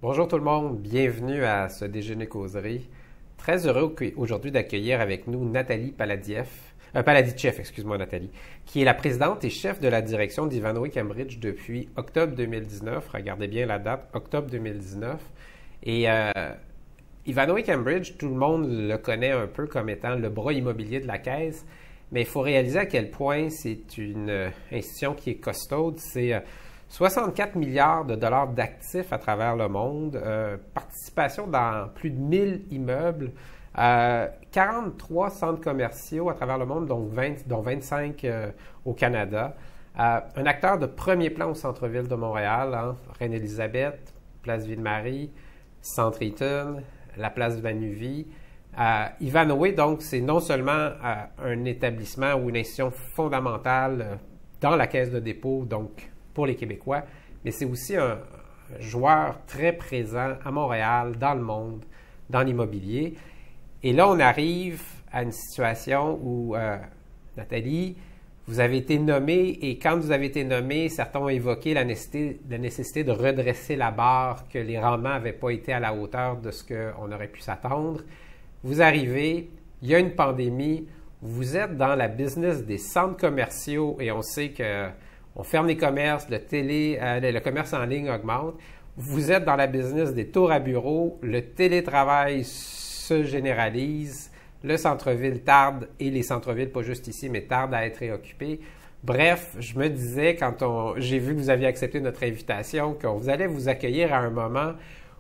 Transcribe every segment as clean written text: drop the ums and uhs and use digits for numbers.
Bonjour tout le monde, bienvenue à ce déjeuner causerie. Très heureux aujourd'hui d'accueillir avec nous Nathalie Paladitcheff, excuse-moi Nathalie, qui est la présidente et chef de la direction d'Ivanhoe Cambridge depuis octobre 2019. Regardez bien la date, octobre 2019. Et Ivanhoe Cambridge, tout le monde le connaît un peu comme étant le bras immobilier de la Caisse, mais il faut réaliser à quel point c'est une institution qui est costaude. C'est 64 milliards de dollars d'actifs à travers le monde, participation dans plus de 1000 immeubles, 43 centres commerciaux à travers le monde, dont 25 au Canada. Un acteur de premier plan au centre-ville de Montréal, hein, Reine-Élisabeth, Place Ville-Marie, Centre Eaton, la Place Vanuvie. Ivanhoe, donc, c'est non seulement un établissement ou une institution fondamentale dans la caisse de dépôt, donc pour les Québécois, mais c'est aussi un joueur très présent à Montréal, dans le monde, dans l'immobilier. Et là, on arrive à une situation où, Nathalie, vous avez été nommée, et quand vous avez été nommée, certains ont évoqué la nécessité de redresser la barre, que les rendements n'avaient pas été à la hauteur de ce qu'on aurait pu s'attendre. Vous arrivez, il y a une pandémie, vous êtes dans la business des centres commerciaux, et on sait que on ferme les commerces, le commerce en ligne augmente. Vous êtes dans la business des tours à bureaux, le télétravail se généralise, le centre-ville tarde, et les centres-villes, pas juste ici, mais tardent à être réoccupés. Bref, je me disais, quand j'ai vu que vous aviez accepté notre invitation, que vous allez vous accueillir à un moment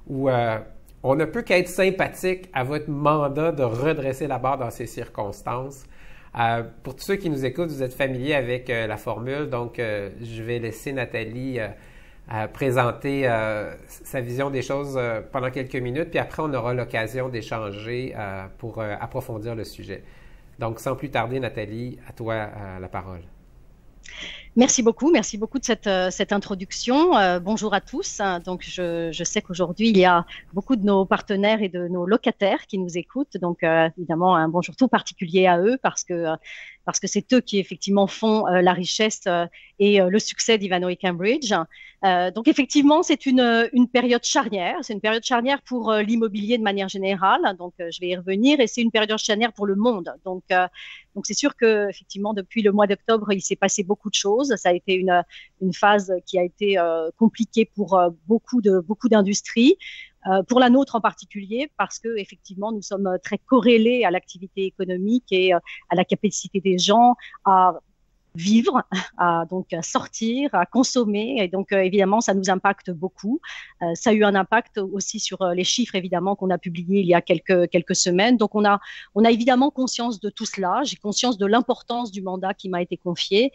où on ne peut qu'être sympathique à votre mandat de redresser la barre dans ces circonstances. Pour tous ceux qui nous écoutent, vous êtes familiers avec la formule, donc je vais laisser Nathalie présenter sa vision des choses pendant quelques minutes, puis après on aura l'occasion d'échanger pour approfondir le sujet. Donc sans plus tarder, Nathalie, à toi la parole. Merci beaucoup de cette introduction. Bonjour à tous. Donc, je sais qu'aujourd'hui, il y a beaucoup de nos partenaires et de nos locataires qui nous écoutent. Donc, évidemment, un bonjour tout particulier à eux parce que c'est eux qui, effectivement, font la richesse et le succès d'Ivanhoe Cambridge. Donc, effectivement, c'est une période charnière. C'est une période charnière pour l'immobilier de manière générale. Donc, je vais y revenir. Et c'est une période charnière pour le monde. Donc, c'est sûr que, effectivement, depuis le mois d'octobre, il s'est passé beaucoup de choses. Ça a été une phase qui a été compliquée pour beaucoup d'industries, pour la nôtre en particulier, parce que effectivement, nous sommes très corrélés à l'activité économique et à la capacité des gens à vivre, à sortir, à consommer. Et donc, évidemment, ça nous impacte beaucoup. Ça a eu un impact aussi sur les chiffres, évidemment, qu'on a publiés il y a quelques semaines. Donc, on a évidemment conscience de tout cela. J'ai conscience de l'importance du mandat qui m'a été confié.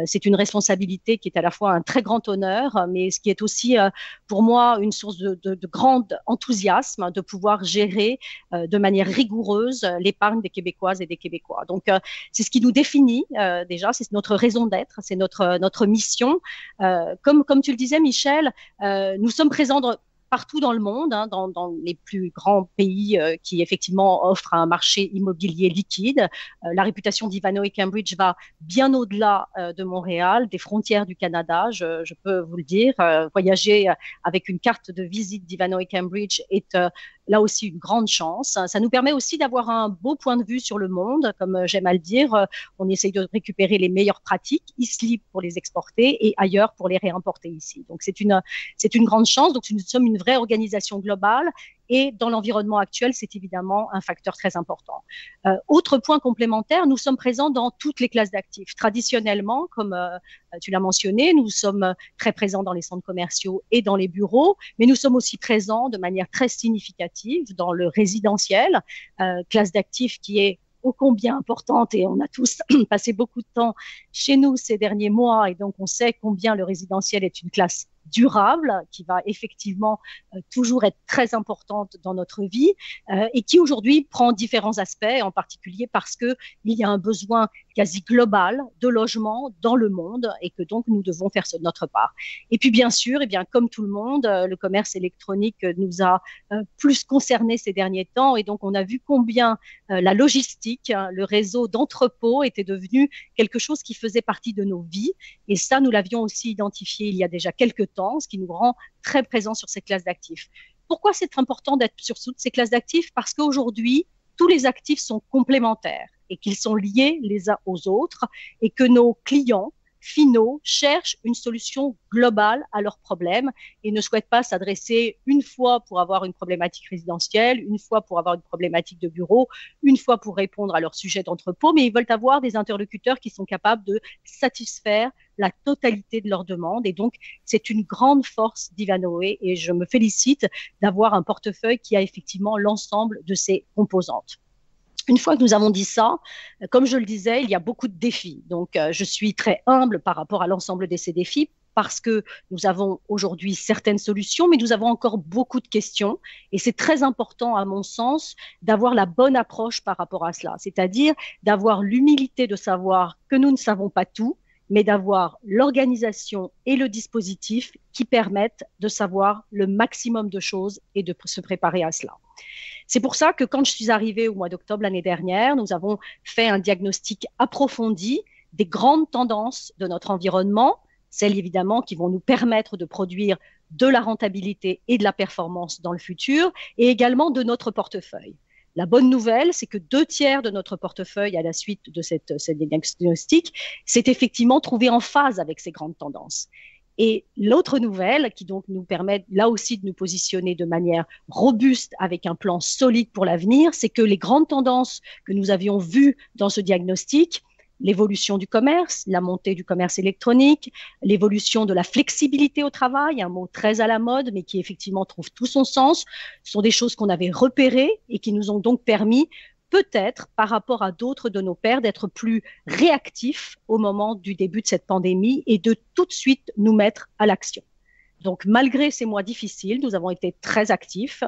C'est une responsabilité qui est à la fois un très grand honneur, mais ce qui est aussi, pour moi, une source de grand enthousiasme de pouvoir gérer de manière rigoureuse l'épargne des Québécoises et des Québécois. Donc, c'est ce qui nous définit déjà, c'est notre raison d'être, c'est notre mission. Comme tu le disais, Michel, nous sommes présents partout dans le monde, hein, dans les plus grands pays qui effectivement offrent un marché immobilier liquide. La réputation d'Ivanhoe Cambridge va bien au-delà de Montréal, des frontières du Canada, je peux vous le dire. Voyager avec une carte de visite d'Ivanhoe Cambridge est là aussi une grande chance. Ça nous permet aussi d'avoir un beau point de vue sur le monde, comme j'aime à le dire. On essaye de récupérer les meilleures pratiques ici pour les exporter et ailleurs pour les réimporter ici. Donc c'est une grande chance. Donc nous sommes une vraie organisation globale. Et dans l'environnement actuel, c'est évidemment un facteur très important. Autre point complémentaire, nous sommes présents dans toutes les classes d'actifs. Traditionnellement, comme tu l'as mentionné, nous sommes très présents dans les centres commerciaux et dans les bureaux, mais nous sommes aussi présents de manière très significative dans le résidentiel, classe d'actifs qui est ô combien importante et on a tous passé beaucoup de temps chez nous ces derniers mois et donc on sait combien le résidentiel est une classe durable qui va effectivement toujours être très importante dans notre vie et qui aujourd'hui prend différents aspects, en particulier parce que il y a un besoin quasi global de logement dans le monde et que donc nous devons faire notre part. Et puis bien sûr, eh bien comme tout le monde, le commerce électronique nous a plus concernés ces derniers temps et donc on a vu combien la logistique, le réseau d'entrepôts était devenu quelque chose qui faisait partie de nos vies et ça nous l'avions aussi identifié il y a déjà quelques temps, ce qui nous rend très présents sur ces classes d'actifs. Pourquoi c'est important d'être sur toutes ces classes d'actifs? Parce qu'aujourd'hui, tous les actifs sont complémentaires et qu'ils sont liés les uns aux autres et que nos clients finaux cherchent une solution globale à leurs problèmes et ne souhaitent pas s'adresser une fois pour avoir une problématique résidentielle, une fois pour avoir une problématique de bureau, une fois pour répondre à leur sujet d'entrepôt, mais ils veulent avoir des interlocuteurs qui sont capables de satisfaire la totalité de leurs demandes. Et donc, c'est une grande force d'Ivanhoé et je me félicite d'avoir un portefeuille qui a effectivement l'ensemble de ces composantes. Une fois que nous avons dit ça, comme je le disais, il y a beaucoup de défis. Donc, je suis très humble par rapport à l'ensemble de ces défis parce que nous avons aujourd'hui certaines solutions, mais nous avons encore beaucoup de questions. Et c'est très important, à mon sens, d'avoir la bonne approche par rapport à cela, c'est-à-dire d'avoir l'humilité de savoir que nous ne savons pas tout, mais d'avoir l'organisation et le dispositif qui permettent de savoir le maximum de choses et de se préparer à cela. C'est pour ça que quand je suis arrivée au mois d'octobre l'année dernière, nous avons fait un diagnostic approfondi des grandes tendances de notre environnement, celles évidemment qui vont nous permettre de produire de la rentabilité et de la performance dans le futur, et également de notre portefeuille. La bonne nouvelle, c'est que 2/3 de notre portefeuille à la suite de cette diagnostic s'est effectivement trouvé en phase avec ces grandes tendances. Et l'autre nouvelle, qui donc nous permet là aussi de nous positionner de manière robuste avec un plan solide pour l'avenir, c'est que les grandes tendances que nous avions vues dans ce diagnostic, l'évolution du commerce, la montée du commerce électronique, l'évolution de la flexibilité au travail, un mot très à la mode, mais qui effectivement trouve tout son sens, sont des choses qu'on avait repérées et qui nous ont donc permis peut-être par rapport à d'autres de nos pairs d'être plus réactifs au moment du début de cette pandémie et de tout de suite nous mettre à l'action. Donc, malgré ces mois difficiles, nous avons été très actifs.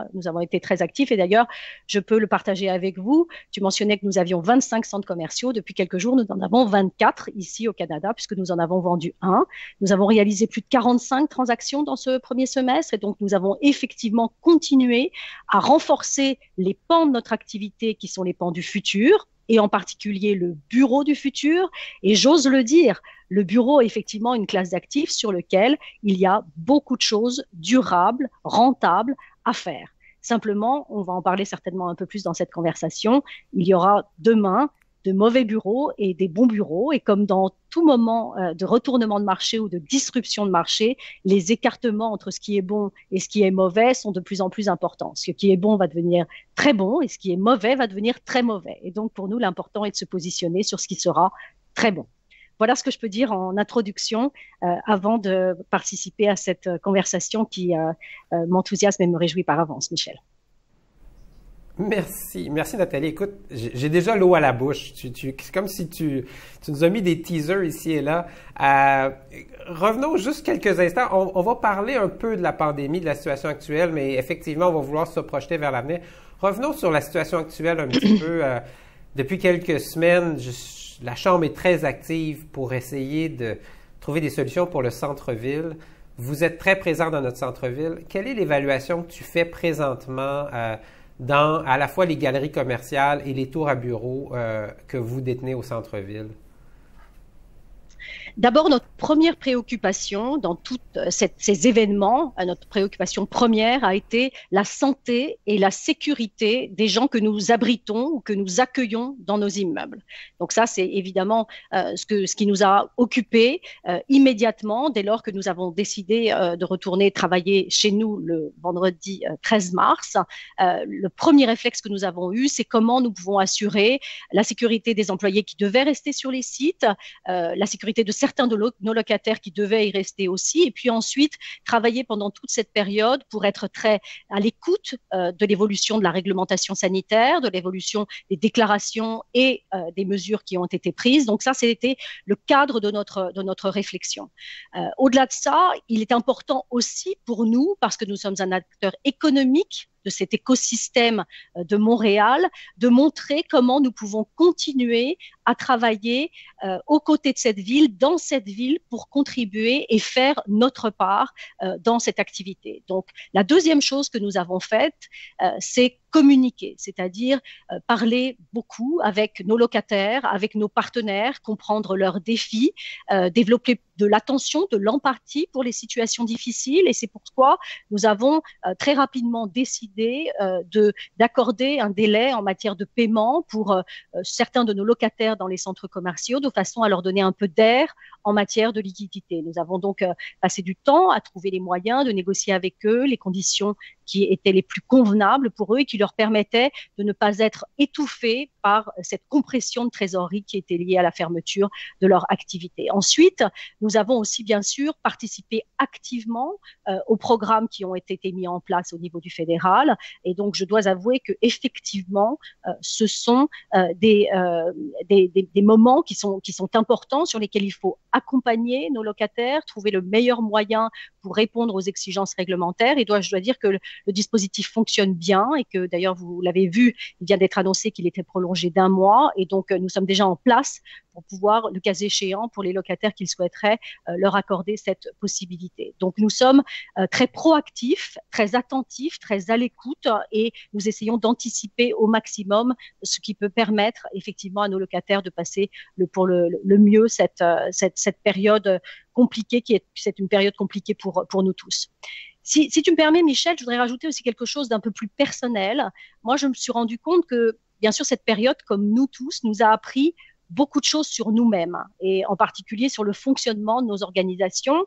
Et d'ailleurs, je peux le partager avec vous. Tu mentionnais que nous avions 25 centres commerciaux. Depuis quelques jours, nous en avons 24 ici au Canada, puisque nous en avons vendu un. Nous avons réalisé plus de 45 transactions dans ce premier semestre. Et donc, nous avons effectivement continué à renforcer les pans de notre activité qui sont les pans du futur, et en particulier le bureau du futur. Et j'ose le dire, le bureau est effectivement une classe d'actifs sur lequel il y a beaucoup de choses durables, rentables à faire. Simplement, on va en parler certainement un peu plus dans cette conversation, il y aura demain de mauvais bureaux et des bons bureaux. Et comme dans tout moment de retournement de marché ou de disruption de marché, les écartements entre ce qui est bon et ce qui est mauvais sont de plus en plus importants. Ce qui est bon va devenir très bon et ce qui est mauvais va devenir très mauvais. Et donc, pour nous, l'important est de se positionner sur ce qui sera très bon. Voilà ce que je peux dire en introduction avant de participer à cette conversation qui m'enthousiasme et me réjouit par avance, Michel. Merci Nathalie. Écoute, j'ai déjà l'eau à la bouche. C'est comme si tu nous as mis des teasers ici et là. Revenons juste quelques instants. On va parler un peu de la pandémie, de la situation actuelle, mais effectivement, on va vouloir se projeter vers l'avenir. Revenons sur la situation actuelle un petit peu. Depuis quelques semaines, la Chambre est très active pour essayer de trouver des solutions pour le centre-ville. Vous êtes très présent dans notre centre-ville. Quelle est l'évaluation que tu fais présentement dans à la fois les galeries commerciales et les tours à bureaux que vous détenez au centre-ville? D'abord, notre première préoccupation dans tous ces événements, notre préoccupation première a été la santé et la sécurité des gens que nous abritons ou que nous accueillons dans nos immeubles. Donc ça, c'est évidemment ce qui nous a occupés immédiatement dès lors que nous avons décidé de retourner travailler chez nous le vendredi 13 mars. Le premier réflexe que nous avons eu, c'est comment nous pouvons assurer la sécurité des employés qui devaient rester sur les sites, la sécurité de certains de nos locataires qui devaient y rester aussi, et puis ensuite travailler pendant toute cette période pour être très à l'écoute de l'évolution de la réglementation sanitaire, de l'évolution des déclarations et des mesures qui ont été prises. Donc ça, c'était le cadre de notre réflexion. Au-delà de ça, il est important aussi pour nous, parce que nous sommes un acteur économique de cet écosystème de Montréal, de montrer comment nous pouvons continuer à travailler aux côtés de cette ville, dans cette ville, pour contribuer et faire notre part dans cette activité. Donc, la deuxième chose que nous avons faite, c'est communiquer, c'est-à-dire parler beaucoup avec nos locataires, avec nos partenaires, comprendre leurs défis, développer de l'attention, de l'empathie pour les situations difficiles. Et c'est pourquoi nous avons très rapidement décidé d'accorder un délai en matière de paiement pour certains de nos locataires dans les centres commerciaux, de façon à leur donner un peu d'air en matière de liquidité. Nous avons donc passé du temps à trouver les moyens de négocier avec eux les conditions qui étaient les plus convenables pour eux et qui leur permettaient de ne pas être étouffés par cette compression de trésorerie qui était liée à la fermeture de leur activité. Ensuite, nous avons aussi bien sûr participé activement aux programmes qui ont été mis en place au niveau du fédéral. Et donc, je dois avouer que effectivement, ce sont des moments qui sont importants, sur lesquels il faut accompagner nos locataires, trouver le meilleur moyen pour répondre aux exigences réglementaires. Et je dois dire que le dispositif fonctionne bien et que d'ailleurs, vous l'avez vu, il vient d'être annoncé qu'il était prolongé d'1 mois. Et donc, nous sommes déjà en place pour pouvoir, le cas échéant, pour les locataires qui le souhaiteraient, leur accorder cette possibilité. Donc, nous sommes très proactifs, très attentifs, très à l'écoute et nous essayons d'anticiper au maximum ce qui peut permettre effectivement à nos locataires de passer pour le mieux cette période compliquée c'est une période compliquée pour nous tous. Si tu me permets, Michel, je voudrais rajouter aussi quelque chose d'un peu plus personnel. Moi, je me suis rendu compte que, bien sûr, cette période, comme nous tous, nous a appris beaucoup de choses sur nous-mêmes et en particulier sur le fonctionnement de nos organisations.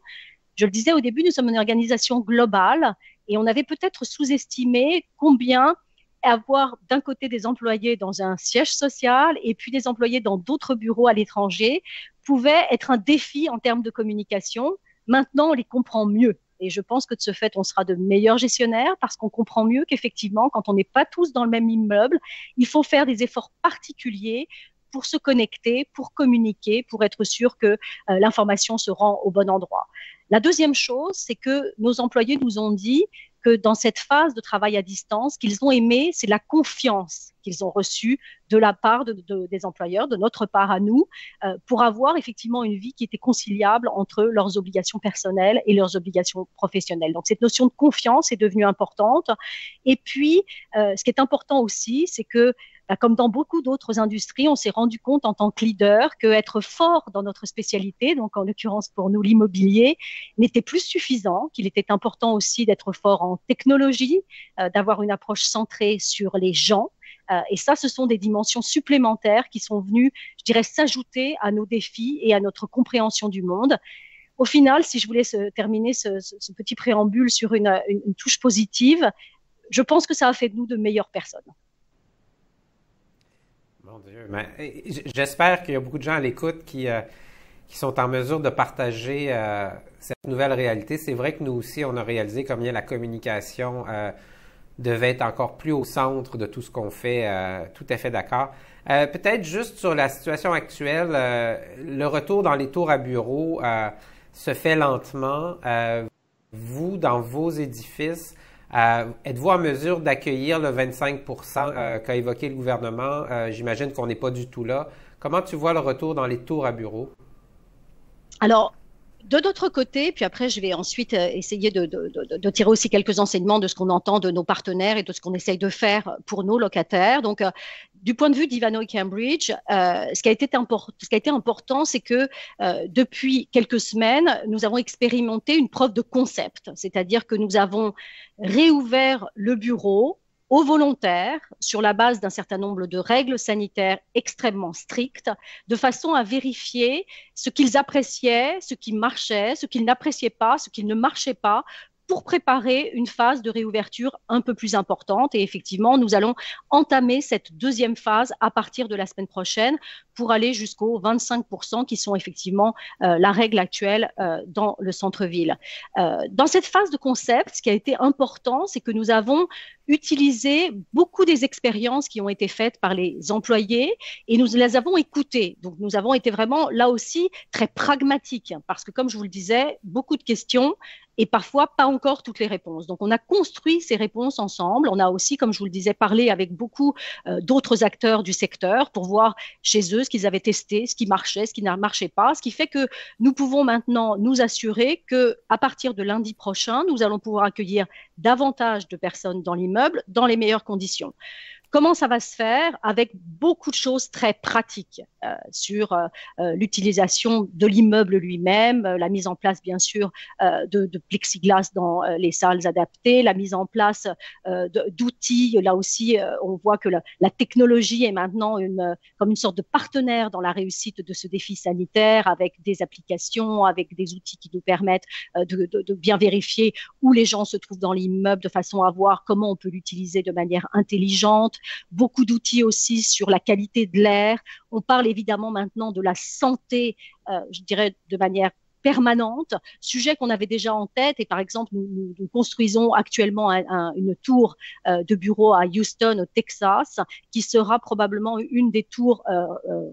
Je le disais au début, nous sommes une organisation globale et on avait peut-être sous-estimé combien avoir d'un côté des employés dans un siège social et puis des employés dans d'autres bureaux à l'étranger pouvait être un défi en termes de communication. Maintenant, on les comprend mieux. Et je pense que de ce fait, on sera de meilleurs gestionnaires parce qu'on comprend mieux qu'effectivement, quand on n'est pas tous dans le même immeuble, il faut faire des efforts particuliers pour se connecter, pour communiquer, pour être sûr que l'information se rend au bon endroit. La deuxième chose, c'est que nos employés nous ont dit que dans cette phase de travail à distance, qu'ils ont aimé, c'est la confiance qu'ils ont reçue de la part des employeurs, de notre part à nous, pour avoir effectivement une vie qui était conciliable entre leurs obligations personnelles et leurs obligations professionnelles. Donc cette notion de confiance est devenue importante. Et puis, ce qui est important aussi, c'est que comme dans beaucoup d'autres industries, on s'est rendu compte en tant que leader qu'être fort dans notre spécialité, donc en l'occurrence pour nous l'immobilier, n'était plus suffisant, qu'il était important aussi d'être fort en technologie, d'avoir une approche centrée sur les gens. Et ça, ce sont des dimensions supplémentaires qui sont venues, je dirais, s'ajouter à nos défis et à notre compréhension du monde. Au final, si je voulais terminer ce petit préambule sur une touche positive, je pense que ça a fait de nous de meilleures personnes. Mon Dieu. Mais, j'espère qu'il y a beaucoup de gens à l'écoute qui sont en mesure de partager cette nouvelle réalité. C'est vrai que nous aussi, on a réalisé combien la communication devait être encore plus au centre de tout ce qu'on fait. Tout à fait d'accord. Peut-être juste sur la situation actuelle, le retour dans les tours à bureaux se fait lentement. Vous, dans vos édifices, êtes-vous en mesure d'accueillir le 25 qu'a évoqué le gouvernement? J'imagine qu'on n'est pas du tout là. Comment tu vois le retour dans les tours à bureaux? Alors, de notre côté, puis après, je vais ensuite essayer de tirer aussi quelques enseignements de ce qu'on entend de nos partenaires et de ce qu'on essaye de faire pour nos locataires. Donc, du point de vue d'Ivanhoé Cambridge, ce qui a été important, c'est que depuis quelques semaines, nous avons expérimenté une preuve de concept, c'est-à-dire que nous avons réouvert le bureau aux volontaires sur la base d'un certain nombre de règles sanitaires extrêmement strictes, de façon à vérifier ce qu'ils appréciaient, ce qui marchait, ce qu'ils n'appréciaient pas, ce qui ne marchait pas, pour préparer une phase de réouverture un peu plus importante. Et effectivement, nous allons entamer cette deuxième phase à partir de la semaine prochaine pour aller jusqu'aux 25% qui sont effectivement la règle actuelle dans le centre-ville. Dans cette phase de concept, ce qui a été important, c'est que nous avons utilisé beaucoup des expériences qui ont été faites par les employés et nous les avons écoutées. Donc, nous avons été vraiment là aussi très pragmatiques parce que, comme je vous le disais, beaucoup de questions et parfois pas encore toutes les réponses. Donc, on a construit ces réponses ensemble. On a aussi, comme je vous le disais, parlé avec beaucoup d'autres acteurs du secteur pour voir chez eux ce qu'ils avaient testé, ce qui marchait, ce qui ne marchait pas, ce qui fait que nous pouvons maintenant nous assurer que à partir de lundi prochain, nous allons pouvoir accueillir davantage de personnes dans l'immeuble dans les meilleures conditions. Comment ça va se faire? Avec beaucoup de choses très pratiques sur l'utilisation de l'immeuble lui-même, la mise en place bien sûr de plexiglas dans les salles adaptées, la mise en place d'outils. Là aussi, on voit que la technologie est maintenant comme une sorte de partenaire dans la réussite de ce défi sanitaire, avec des applications, avec des outils qui nous permettent de bien vérifier où les gens se trouvent dans l'immeuble, de façon à voir comment on peut l'utiliser de manière intelligente. Beaucoup d'outils aussi sur la qualité de l'air. On parle évidemment maintenant de la santé, je dirais de manière permanente, sujet qu'on avait déjà en tête. Et par exemple, nous construisons actuellement une tour de bureau à Houston, au Texas, qui sera probablement une des tours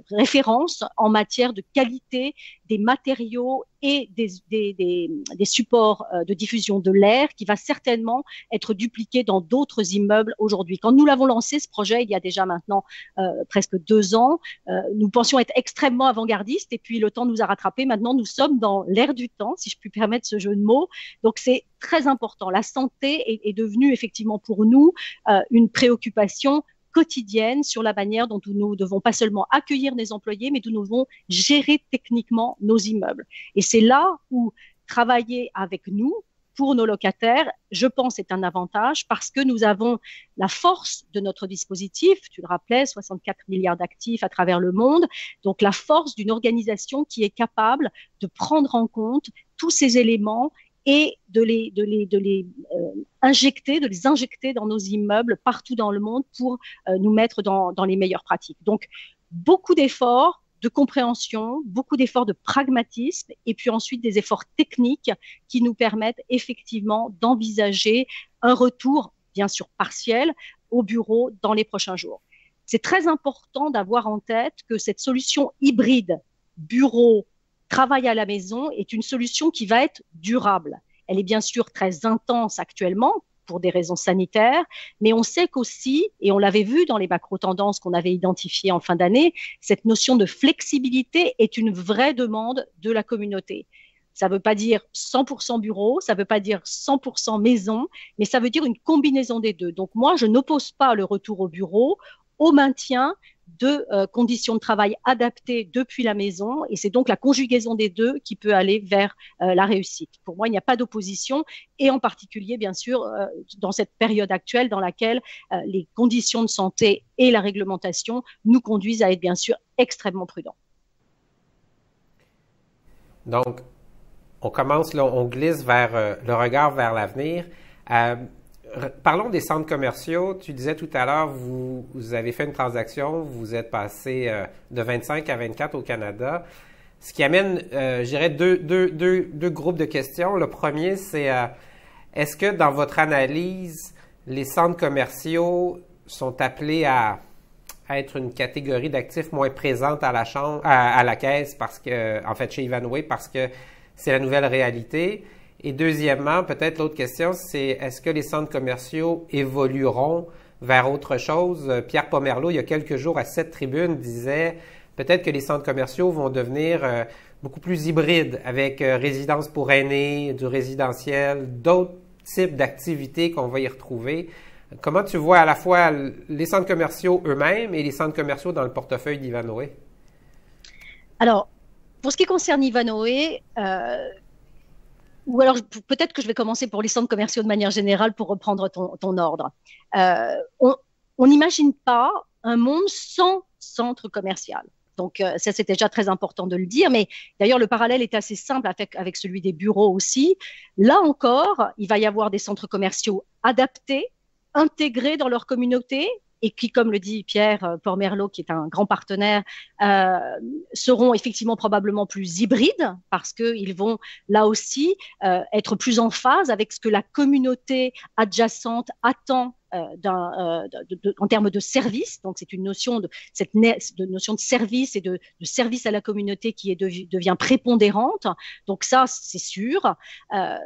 références en matière de qualité des matériaux et des supports de diffusion de l'air, qui va certainement être dupliqué dans d'autres immeubles aujourd'hui. Quand nous l'avons lancé, ce projet, il y a déjà maintenant presque 2 ans, nous pensions être extrêmement avant-gardistes, et puis le temps nous a rattrapés. Maintenant, nous sommes dans l'ère du temps, si je puis permettre ce jeu de mots. Donc, c'est très important. La santé est devenue effectivement pour nous une préoccupation quotidienne sur la manière dont nous devons pas seulement accueillir des employés, mais nous devons gérer techniquement nos immeubles. Et c'est là où travailler avec nous, pour nos locataires, je pense, est un avantage, parce que nous avons la force de notre dispositif. Tu le rappelais, 64 milliards d'actifs à travers le monde. Donc, la force d'une organisation qui est capable de prendre en compte tous ces éléments et de les injecter dans nos immeubles partout dans le monde pour nous mettre dans les meilleures pratiques. Donc, beaucoup d'efforts de compréhension, beaucoup d'efforts de pragmatisme, et puis ensuite des efforts techniques qui nous permettent effectivement d'envisager un retour, bien sûr partiel, au bureau dans les prochains jours. C'est très important d'avoir en tête que cette solution hybride bureau, travail à la maison est une solution qui va être durable. Elle est bien sûr très intense actuellement pour des raisons sanitaires, mais on sait qu'aussi, et on l'avait vu dans les macro-tendances qu'on avait identifiées en fin d'année, cette notion de flexibilité est une vraie demande de la communauté. Ça ne veut pas dire 100% bureau, ça ne veut pas dire 100% maison, mais ça veut dire une combinaison des deux. Donc moi, je n'oppose pas le retour au bureau au maintien de conditions de travail adaptées depuis la maison, et c'est donc la conjugaison des deux qui peut aller vers la réussite. Pour moi, il n'y a pas d'opposition, et en particulier, bien sûr, dans cette période actuelle dans laquelle les conditions de santé et la réglementation nous conduisent à être, bien sûr, extrêmement prudents. Donc, on commence, là, on glisse vers le regard vers l'avenir. Parlons des centres commerciaux. Tu disais tout à l'heure, vous avez fait une transaction, vous êtes passé de 25 à 24 au Canada, ce qui amène, je dirais, deux groupes de questions. Le premier, c'est est-ce que dans votre analyse, les centres commerciaux sont appelés à être une catégorie d'actifs moins présente à la caisse, parce que, en fait, chez Ivanhoé, parce que c'est la nouvelle réalité? Et deuxièmement, peut-être l'autre question, c'est est-ce que les centres commerciaux évolueront vers autre chose? Pierre Pomerleau, il y a quelques jours à cette tribune, disait peut-être que les centres commerciaux vont devenir beaucoup plus hybrides, avec résidence pour aînés, du résidentiel, d'autres types d'activités qu'on va y retrouver. Comment tu vois à la fois les centres commerciaux eux-mêmes et les centres commerciaux dans le portefeuille d'Ivanhoé? Alors, pour ce qui concerne Ivanhoé, ou alors peut-être que je vais commencer pour les centres commerciaux de manière générale pour reprendre ton ordre. On n'imagine pas un monde sans centre commercial. Donc ça, c'est déjà très important de le dire. Mais d'ailleurs, le parallèle est assez simple avec celui des bureaux aussi. Là encore, il va y avoir des centres commerciaux adaptés, intégrés dans leur communauté, et qui, comme le dit Pierre Pomerleau, qui est un grand partenaire, seront effectivement probablement plus hybrides, parce qu'ils vont là aussi être plus en phase avec ce que la communauté adjacente attend en termes de service. Donc, c'est une notion de notion de service et de service à la communauté qui devient prépondérante. Donc, ça, c'est sûr.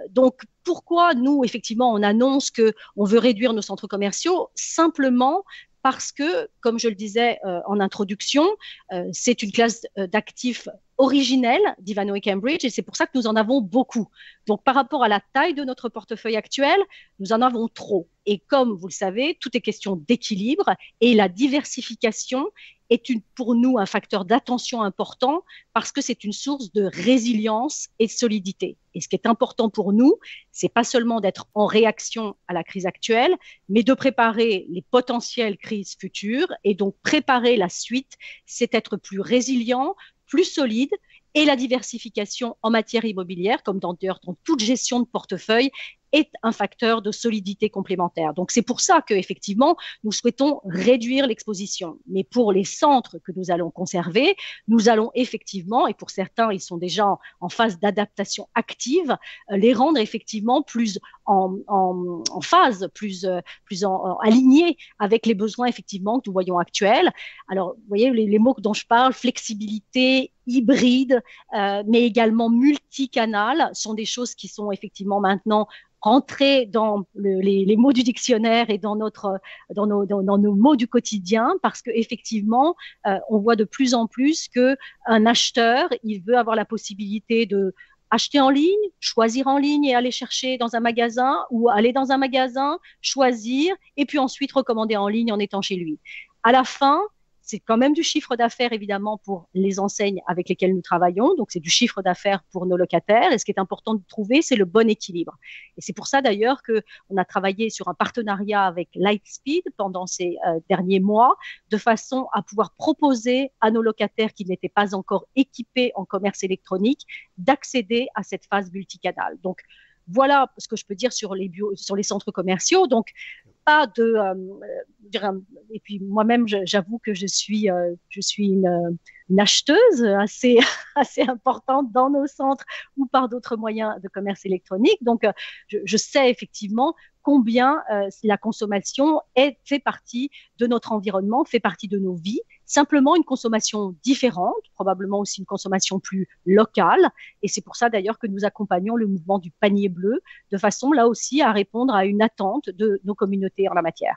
Donc, pourquoi nous, effectivement, on annonce qu'on veut réduire nos centres commerciaux? Simplement parce que, comme je le disais en introduction, c'est une classe d'actifs originelle d'Ivanhoe Cambridge et c'est pour ça que nous en avons beaucoup. Donc, par rapport à la taille de notre portefeuille actuel, nous en avons trop. Et comme vous le savez, tout est question d'équilibre et la diversification est pour nous un facteur d'attention important parce que c'est une source de résilience et de solidité. Et ce qui est important pour nous, c'est pas seulement d'être en réaction à la crise actuelle, mais de préparer les potentielles crises futures. Et donc, préparer la suite, c'est être plus résilient, plus solide. Et la diversification en matière immobilière, comme d'ailleurs dans toute gestion de portefeuille, est un facteur de solidité complémentaire. Donc, c'est pour ça qu'effectivement, nous souhaitons réduire l'exposition. Mais pour les centres que nous allons conserver, nous allons effectivement, et pour certains, ils sont déjà en phase d'adaptation active, les rendre effectivement plus en phase, plus alignés avec les besoins effectivement que nous voyons actuels. Alors, vous voyez, les mots dont je parle, flexibilité, hybride, mais également multicanal, sont des choses qui sont effectivement maintenant rentrer dans les mots du dictionnaire et dans nos mots du quotidien, parce que effectivement, on voit de plus en plus que un acheteur, il veut avoir la possibilité de acheter en ligne, choisir en ligne et aller chercher dans un magasin, ou aller dans un magasin, choisir et puis ensuite recommander en ligne en étant chez lui. À la fin, c'est quand même du chiffre d'affaires, évidemment, pour les enseignes avec lesquelles nous travaillons. Donc, c'est du chiffre d'affaires pour nos locataires. Et ce qui est important de trouver, c'est le bon équilibre. Et c'est pour ça, d'ailleurs, qu'on a travaillé sur un partenariat avec Lightspeed pendant ces derniers mois, de façon à pouvoir proposer à nos locataires qui n'étaient pas encore équipés en commerce électronique d'accéder à cette phase multicanale. Donc, voilà ce que je peux dire sur les centres commerciaux. Donc, pas de et puis moi-même j'avoue que je suis une acheteuse assez importante dans nos centres ou par d'autres moyens de commerce électronique. Donc je sais effectivement combien la consommation fait partie de notre environnement, fait partie de nos vies. Simplement une consommation différente, probablement aussi une consommation plus locale. Et c'est pour ça d'ailleurs que nous accompagnons le mouvement du panier bleu, de façon là aussi à répondre à une attente de nos communautés en la matière.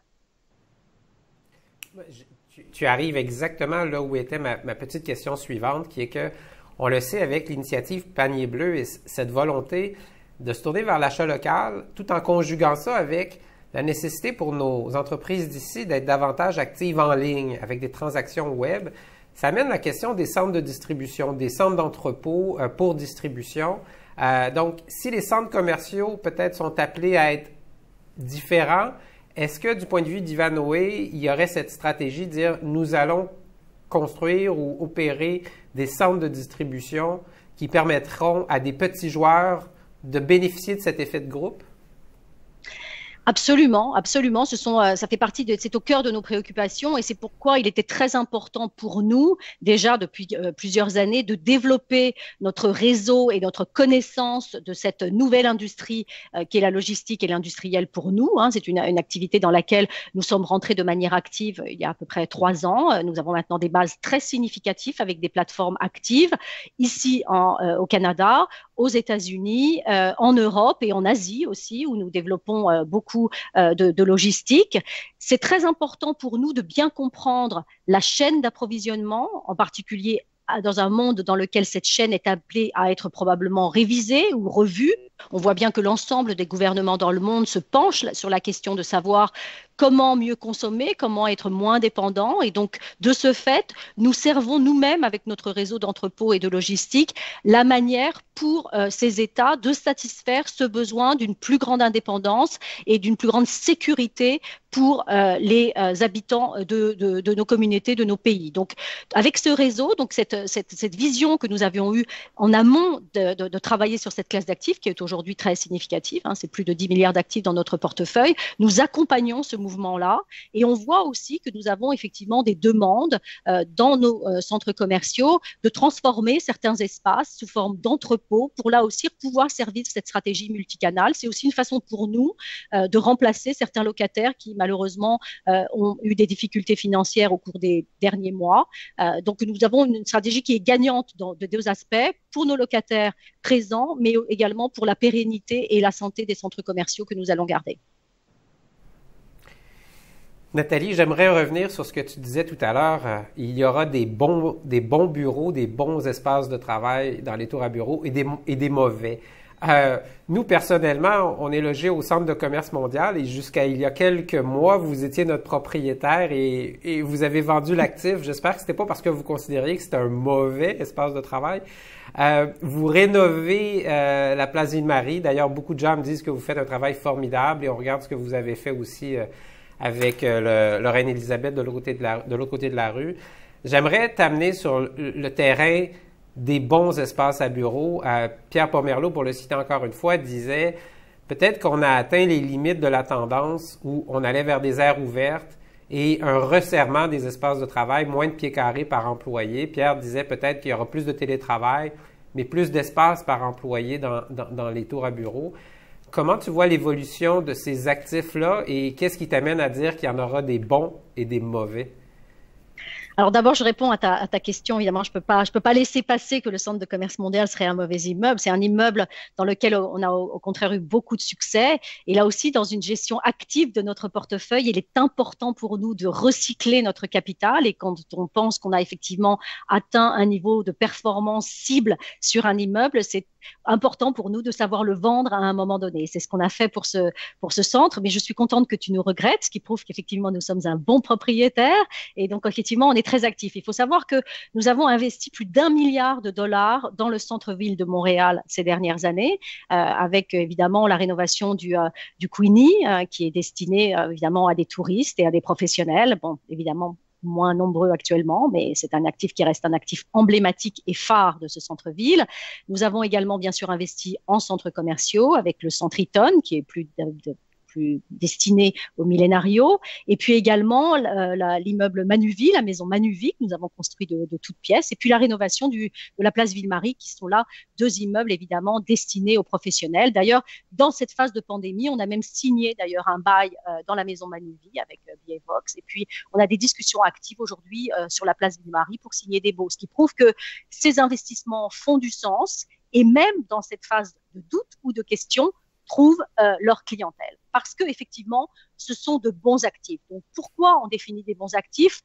Tu arrives exactement là où était ma petite question suivante, qui est que, on le sait avec l'initiative Panier Bleu et cette volonté de se tourner vers l'achat local, tout en conjuguant ça avec la nécessité pour nos entreprises d'ici d'être davantage actives en ligne avec des transactions web. Ça amène la question des centres de distribution, des centres d'entrepôt pour distribution. Donc, si les centres commerciaux peut-être sont appelés à être différents, est-ce que du point de vue d'Ivanhoe, il y aurait cette stratégie de dire nous allons construire ou opérer des centres de distribution qui permettront à des petits joueurs de bénéficier de cet effet de groupe? Absolument, absolument. Ça fait partie c'est au cœur de nos préoccupations et c'est pourquoi il était très important pour nous, déjà depuis plusieurs années, de développer notre réseau et notre connaissance de cette nouvelle industrie qui est la logistique et l'industriel pour nous. C'est une activité dans laquelle nous sommes rentrés de manière active il y a à peu près 3 ans. Nous avons maintenant des bases très significatives avec des plateformes actives ici au Canada, aux États-Unis, en Europe et en Asie aussi, où nous développons beaucoup de logistique. C'est très important pour nous de bien comprendre la chaîne d'approvisionnement, en particulier dans un monde dans lequel cette chaîne est appelée à être probablement révisée ou revue. On voit bien que l'ensemble des gouvernements dans le monde se penchent sur la question de savoir comment mieux consommer, comment être moins dépendant. Et donc, de ce fait, nous servons nous-mêmes, avec notre réseau d'entrepôts et de logistique, la manière pour ces États de satisfaire ce besoin d'une plus grande indépendance et d'une plus grande sécurité pour les habitants de nos communautés, de nos pays. Donc, avec ce réseau, donc cette vision que nous avions eue en amont de travailler sur cette classe d'actifs, qui est aujourd'hui aujourd'hui très significative, hein, c'est plus de 10 milliards d'actifs dans notre portefeuille. Nous accompagnons ce mouvement-là et on voit aussi que nous avons effectivement des demandes dans nos centres commerciaux de transformer certains espaces sous forme d'entrepôts pour là aussi pouvoir servir cette stratégie multicanale. C'est aussi une façon pour nous de remplacer certains locataires qui malheureusement ont eu des difficultés financières au cours des derniers mois. Donc nous avons une stratégie qui est gagnante de deux aspects, pour nos locataires présents, mais également pour la pérennité et la santé des centres commerciaux que nous allons garder. Nathalie, j'aimerais revenir sur ce que tu disais tout à l'heure. Il y aura des bons bureaux, des bons espaces de travail dans les tours à bureaux et des mauvais. Nous, personnellement, on est logé au Centre de commerce mondial et jusqu'à il y a quelques mois, vous étiez notre propriétaire et vous avez vendu l'actif. J'espère que c'était pas parce que vous considériez que c'était un mauvais espace de travail. Vous rénovez la place Ville-Marie. D'ailleurs, beaucoup de gens me disent que vous faites un travail formidable et on regarde ce que vous avez fait aussi avec le Reine-Élisabeth de l'autre côté de la rue. J'aimerais t'amener sur le terrain des bons espaces à bureau. Pierre Pomerleau, pour le citer encore une fois, disait peut-être qu'on a atteint les limites de la tendance où on allait vers des aires ouvertes et un resserrement des espaces de travail, moins de pieds carrés par employé. Pierre disait peut-être qu'il y aura plus de télétravail, mais plus d'espace par employé dans les tours à bureau. Comment tu vois l'évolution de ces actifs-là et qu'est-ce qui t'amène à dire qu'il y en aura des bons et des mauvais? Alors d'abord, je réponds à ta question. Évidemment, je peux pas laisser passer que le Centre de commerce mondial serait un mauvais immeuble. C'est un immeuble dans lequel on a au contraire eu beaucoup de succès. Et là aussi, dans une gestion active de notre portefeuille, il est important pour nous de recycler notre capital. Et quand on pense qu'on a effectivement atteint un niveau de performance cible sur un immeuble, c'est important pour nous de savoir le vendre à un moment donné. C'est ce qu'on a fait pour ce centre. Mais je suis contente que tu nous regrettes, ce qui prouve qu'effectivement, nous sommes un bon propriétaire. Et donc, effectivement, on est très actif. Il faut savoir que nous avons investi plus d'1 milliard de dollars dans le centre-ville de Montréal ces dernières années, avec évidemment la rénovation du Queenie, qui est destiné évidemment à des touristes et à des professionnels. Bon, évidemment, moins nombreux actuellement, mais c'est un actif qui reste un actif emblématique et phare de ce centre-ville. Nous avons également, bien sûr, investi en centres commerciaux avec le Centre Eaton, qui est plus destiné aux millénarios, et puis également l'immeuble Manuvie, la maison Manuvie que nous avons construit de toutes pièces, et puis la rénovation de la place Ville-Marie, qui sont là deux immeubles évidemment destinés aux professionnels. D'ailleurs, dans cette phase de pandémie, on a même signé d'ailleurs un bail dans la maison Manuvie avec BA-Vox, et puis on a des discussions actives aujourd'hui sur la place Ville-Marie pour signer des baux, ce qui prouve que ces investissements font du sens, et même dans cette phase de doute ou de question, trouvent leur clientèle. Parce que effectivement, ce sont de bons actifs. Donc, pourquoi on définit des bons actifs?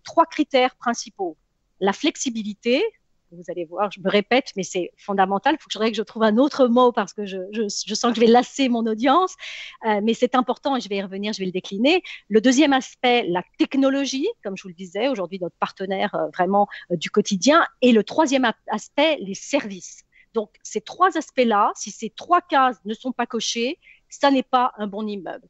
3 critères principaux. La flexibilité, vous allez voir, je me répète, mais c'est fondamental. Il faudrait que je trouve un autre mot parce que je sens que je vais lasser mon audience. Mais c'est important et je vais y revenir, je vais le décliner. Le deuxième aspect, la technologie, comme je vous le disais, aujourd'hui notre partenaire vraiment du quotidien. Et le troisième aspect, les services. Donc, ces 3 aspects-là, si ces 3 cases ne sont pas cochées, ça n'est pas un bon immeuble.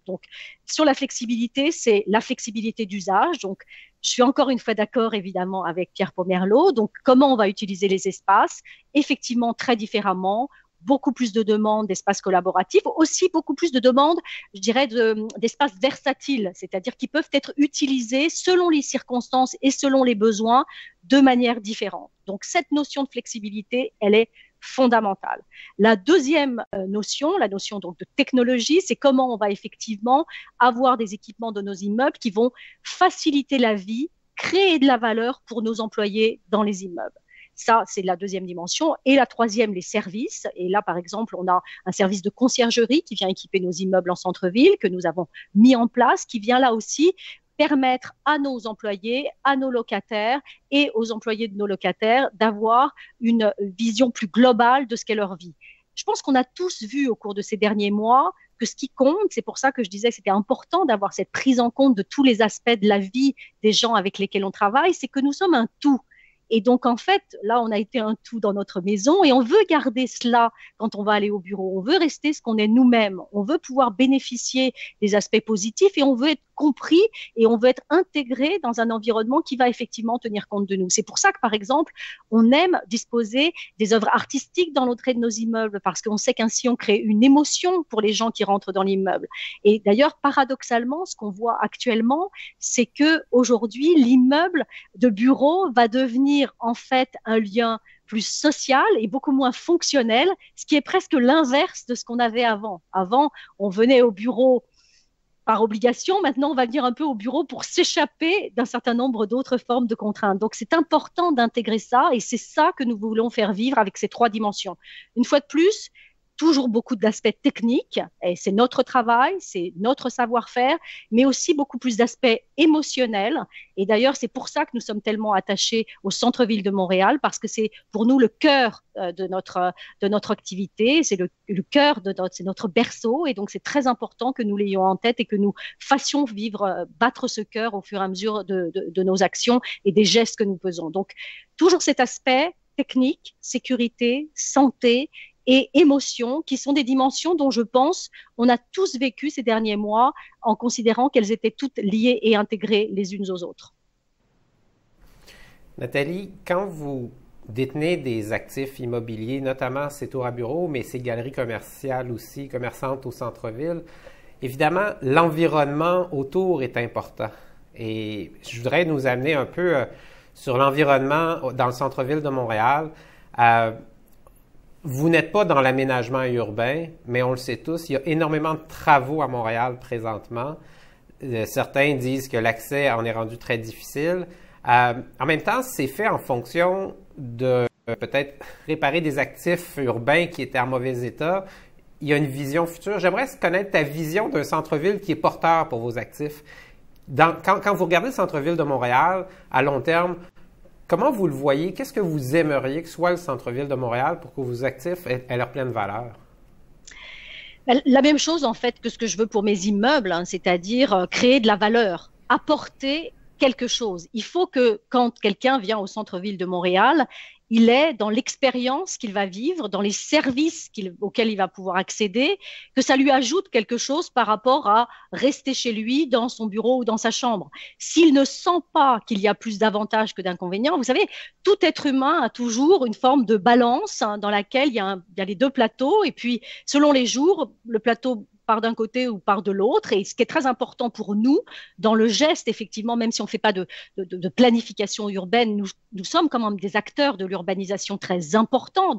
Donc, sur la flexibilité, c'est la flexibilité d'usage. Donc, je suis encore une fois d'accord, évidemment, avec Pierre Pomerleau. Donc, comment on va utiliser les espaces? Effectivement, très différemment. Beaucoup plus de demandes d'espaces collaboratifs, aussi beaucoup plus de demandes, je dirais, d'espaces versatiles, c'est-à-dire qui peuvent être utilisés selon les circonstances et selon les besoins de manière différente. Donc, cette notion de flexibilité, elle est fondamentale. La deuxième notion, la notion donc de technologie, c'est comment on va effectivement avoir des équipements de nos immeubles qui vont faciliter la vie, créer de la valeur pour nos employés dans les immeubles. Ça, c'est la deuxième dimension. Et la troisième, les services. Et là, par exemple, on a un service de conciergerie qui vient équiper nos immeubles en centre-ville, que nous avons mis en place, qui vient là aussi permettre à nos employés, à nos locataires et aux employés de nos locataires d'avoir une vision plus globale de ce qu'est leur vie. Je pense qu'on a tous vu au cours de ces derniers mois que ce qui compte, c'est pour ça que je disais que c'était important d'avoir cette prise en compte de tous les aspects de la vie des gens avec lesquels on travaille, c'est que nous sommes un tout. Et donc, en fait, là, on a été un tout dans notre maison et on veut garder cela quand on va aller au bureau. On veut rester ce qu'on est nous-mêmes. On veut pouvoir bénéficier des aspects positifs et on veut être compris et on veut être intégré dans un environnement qui va effectivement tenir compte de nous. C'est pour ça que, par exemple, on aime disposer des œuvres artistiques dans l'entrée de nos immeubles parce qu'on sait qu'ainsi on crée une émotion pour les gens qui rentrent dans l'immeuble. Et d'ailleurs, paradoxalement, ce qu'on voit actuellement, c'est que aujourd'hui, l'immeuble de bureau va devenir en fait un lien plus social et beaucoup moins fonctionnel, ce qui est presque l'inverse de ce qu'on avait avant. Avant, on venait au bureau par obligation. Maintenant, on va venir un peu au bureau pour s'échapper d'un certain nombre d'autres formes de contraintes. Donc, c'est important d'intégrer ça et c'est ça que nous voulons faire vivre avec ces 3 dimensions. Une fois de plus, toujours beaucoup d'aspects techniques, et c'est notre travail, c'est notre savoir-faire, mais aussi beaucoup plus d'aspects émotionnels. Et d'ailleurs, c'est pour ça que nous sommes tellement attachés au centre-ville de Montréal, parce que c'est pour nous le cœur de notre activité, c'est le cœur c'est notre berceau, et donc c'est très important que nous l'ayons en tête et que nous fassions vivre, battre ce cœur au fur et à mesure de nos actions et des gestes que nous faisons. Donc, toujours cet aspect technique, sécurité, santé, et émotions, qui sont des dimensions dont je pense on a tous vécu ces derniers mois en considérant qu'elles étaient toutes liées et intégrées les unes aux autres. Nathalie, quand vous détenez des actifs immobiliers, notamment ces tours à bureaux, mais ces galeries commerciales aussi, commerçantes au centre-ville, évidemment, l'environnement autour est important. Et je voudrais nous amener un peu sur l'environnement dans le centre-ville de Montréal. Vous n'êtes pas dans l'aménagement urbain, mais on le sait tous, il y a énormément de travaux à Montréal présentement. Certains disent que l'accès en est rendu très difficile. En même temps, c'est fait en fonction de peut-être réparer des actifs urbains qui étaient en mauvais état. Il y a une vision future. J'aimerais connaître ta vision d'un centre-ville qui est porteur pour vos actifs. Quand vous regardez le centre-ville de Montréal, à long terme, comment vous le voyez? Qu'est-ce que vous aimeriez que soit le centre-ville de Montréal pour que vos actifs aient leur pleine valeur? La même chose en fait que ce que je veux pour mes immeubles, hein, c'est-à-dire créer de la valeur, apporter quelque chose. Il faut que quand quelqu'un vient au centre-ville de Montréal, il est dans l'expérience qu'il va vivre, dans les services auxquels il va pouvoir accéder, que ça lui ajoute quelque chose par rapport à rester chez lui, dans son bureau ou dans sa chambre. S'il ne sent pas qu'il y a plus d'avantages que d'inconvénients, vous savez, tout être humain a toujours une forme de balance, hein, dans laquelle il y a les 2 plateaux, et puis selon les jours, le plateau part d'un côté ou part de l'autre. Et ce qui est très important pour nous, dans le geste, effectivement, même si on ne fait pas de planification urbaine, nous sommes quand même des acteurs de l'urbanisation très importants